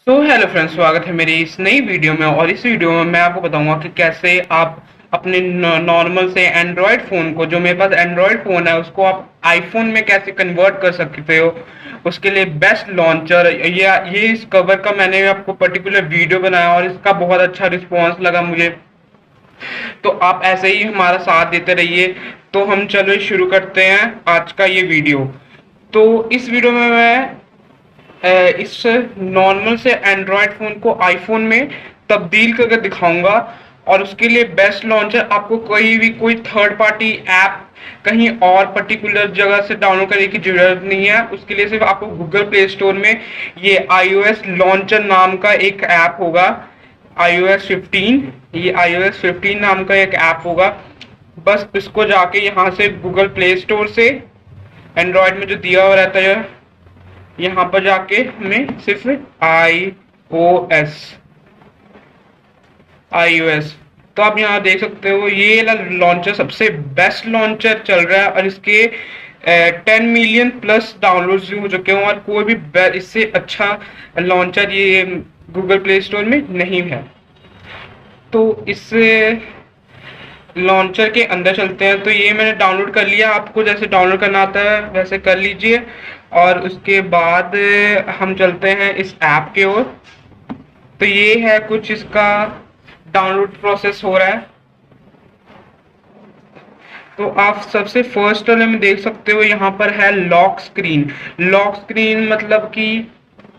Hello friends, स्वागत है मेरी इस नई वीडियो में। और इस वीडियो में मैं आपको बताऊंगा कि कैसे आप अपने नॉर्मल से एंड्रॉयड फ़ोन को, जो मेरे पास एंड्रॉयड फ़ोन है, उसको आप आईफोन में कैसे कन्वर्ट कर सकते हो। उसके लिए बेस्ट लॉन्चर ये इस कवर का मैंने आपको पर्टिकुलर वीडियो बनाया और इसका बहुत अच्छा रिस्पॉन्स लगा मुझे। तो आप ऐसे ही हमारा साथ देते रहिए। तो हम चलो शुरू करते हैं आज का ये वीडियो। तो इस वीडियो में मैं इस नॉर्मल से एंड्रॉयड फ़ोन को आईफोन में तब्दील करके दिखाऊंगा। और उसके लिए बेस्ट लॉन्चर, आपको कोई थर्ड पार्टी ऐप कहीं और पर्टिकुलर जगह से डाउनलोड करने की जरूरत नहीं है। उसके लिए सिर्फ आपको गूगल प्ले स्टोर में ये iOS लॉन्चर नाम का एक ऐप होगा। iOS 15, ये iOS 15 नाम का एक ऐप होगा। बस इसको जाके यहाँ से गूगल प्ले स्टोर से, एंड्रॉयड में जो दिया हुआ रहता है, यहाँ पर जाके हमें सिर्फ iOS, तो आप यहाँ देख सकते हो ये लॉन्चर सबसे बेस्ट लॉन्चर चल रहा है। और इसके 10 मिलियन प्लस डाउनलोड्स भी हो चुके हैं। और कोई भी इससे अच्छा लॉन्चर ये गूगल प्ले स्टोर में नहीं है। तो इससे लॉन्चर के अंदर चलते हैं। तो ये मैंने डाउनलोड कर लिया, आपको जैसे डाउनलोड करना आता है वैसे कर लीजिए। और उसके बाद हम चलते हैं इस ऐप के ओर। तो ये है कुछ इसका डाउनलोड प्रोसेस हो रहा है। तो आप सबसे फर्स्ट वाले में देख सकते हो, यहाँ पर है लॉक स्क्रीन। लॉक स्क्रीन मतलब कि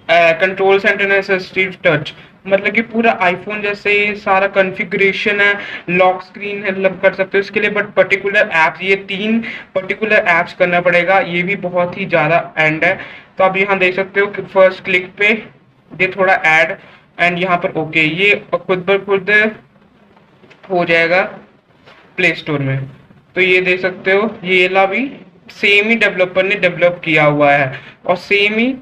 कंट्रोल सेंटर असिस्टिव टच, मतलब कि पूरा आईफोन जैसे सारा कॉन्फ़िगरेशन है। लॉक स्क्रीन मतलब कर सकते हो इसके लिए, बट पर्टिकुलर ऐप्स, ये 3 पर्टिकुलर ऐप्स करना पड़ेगा। ये भी बहुत ही ज़्यादा एंड है। तो आप यहाँ देख सकते हो कि फर्स्ट क्लिक पे ये थोड़ा ऐड एंड यहाँ पर ओके, ये खुद ब खुद हो जाएगा प्ले स्टोर में। तो ये देख सकते हो ये ला भी सेम ही डेवलपर ने डेवलप किया हुआ है और सेम ही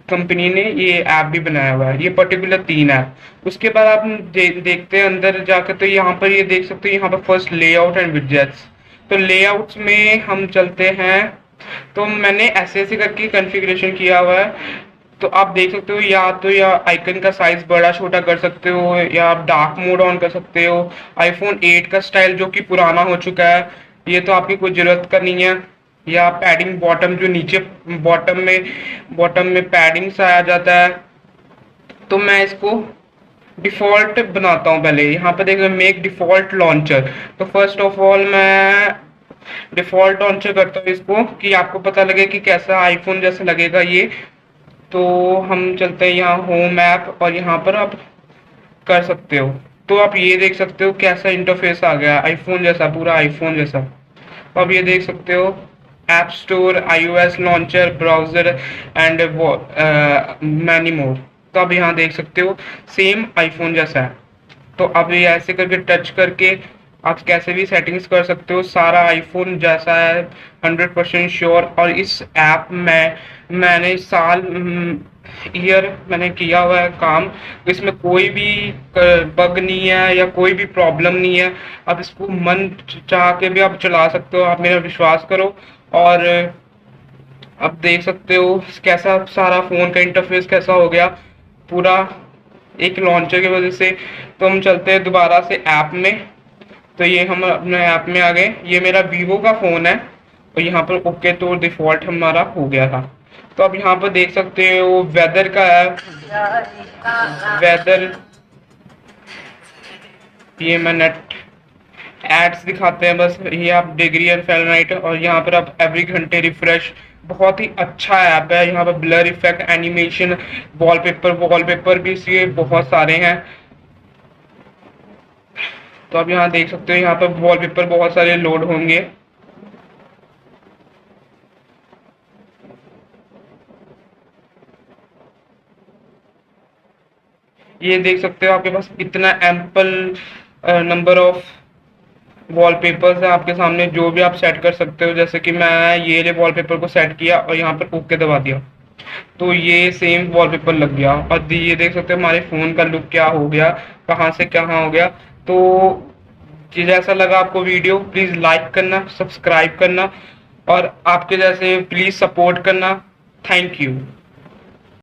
कंपनी ने ये ऐप भी बनाया हुआ है, ये पर्टिकुलर 3 ऐप। उसके बाद आप देखते हैं अंदर जाकर। तो यहाँ पर ये देख सकते हो, यहाँ पर फर्स्ट लेआउट एंड विजेट्स। तो लेआउट्स में हम चलते हैं। तो मैंने ऐसे करके कॉन्फ़िगरेशन किया हुआ है। तो आप देख सकते हो, या आइकन का साइज बड़ा छोटा कर सकते हो, या आप डार्क मोड ऑन कर सकते हो। आईफोन 8 का स्टाइल जो कि पुराना हो चुका है, ये तो आपकी कोई जरूरत का नहीं है। या पैडिंग बॉटम, जो नीचे बॉटम में पैडिंग सा आ जाता है, तो मैं इसको डिफ़ॉल्ट बनाता हूँ। पहले यहाँ पर देखो मेक डिफ़ॉल्ट लॉन्चर। तो फर्स्ट ऑफ ऑल मैं डिफ़ॉल्ट लॉन्चर करता हूँ इसको, कि आपको पता लगे कि कैसा आईफोन जैसा लगेगा ये। तो हम चलते हैं यहाँ होम ऐप, और यहाँ पर आप कर सकते हो। तो आप ये देख सकते हो कैसा इंटरफेस आ गया, आईफोन जैसा, पूरा आईफोन जैसा। तो आप ये देख सकते हो app store, iOS launcher, browser and many more. तो आप यहाँ देख सकते हो सेम आईफोन जैसा है। तो आप ये ऐसे करके टच करके आप कैसे भी सेटिंग्स कर सकते हो, सारा आईफोन जैसा है 100% श्योर। और इस ऐप में मैंने ईयर मैंने किया हुआ है काम, इसमें कोई भी बग नहीं है या कोई भी प्रॉब्लम नहीं है। आप इसको मन चाह के भी आप चला सकते हो, आप मेरा विश्वास करो। और अब देख सकते हो कैसा सारा फ़ोन का इंटरफेस कैसा हो गया पूरा एक लॉन्चर की वजह से। तो हम चलते हैं दोबारा से ऐप में। तो ये हम अपने ऐप में आ गए। ये मेरा वीवो का फ़ोन है और यहाँ पर ओके, तो डिफ़ॉल्ट हमारा हो गया था। तो अब यहाँ पर देख सकते हो वेदर का है, वेदर, ये मैं नेट एड्स दिखाते हैं बस। ये आप डिग्री एंड फ़ारेनहाइट, और यहाँ पर आप एवरी घंटे रिफ्रेश। बहुत ही अच्छा ऐप है। यहाँ पर ब्लर इफेक्ट, एनिमेशन, वॉलपेपर भी इसके बहुत सारे हैं। तो आप यहाँ देख सकते हो, यहाँ पर वॉलपेपर बहुत सारे लोड होंगे। ये देख सकते हो आपके पास इतना एम्पल नंबर ऑफ वॉलपेपर्स है आपके सामने, जो भी आप सेट कर सकते हो। जैसे कि मैं ये वॉलपेपर को सेट किया और यहाँ पर ओके दबा दिया, तो ये सेम वॉलपेपर लग गया। और ये देख सकते हो हमारे फ़ोन का लुक क्या हो गया, कहाँ से कहाँ हो गया। तो जी जैसा लगा आपको वीडियो, प्लीज़ लाइक करना, सब्सक्राइब करना, और आपके जैसे प्लीज़ सपोर्ट करना। Thank you.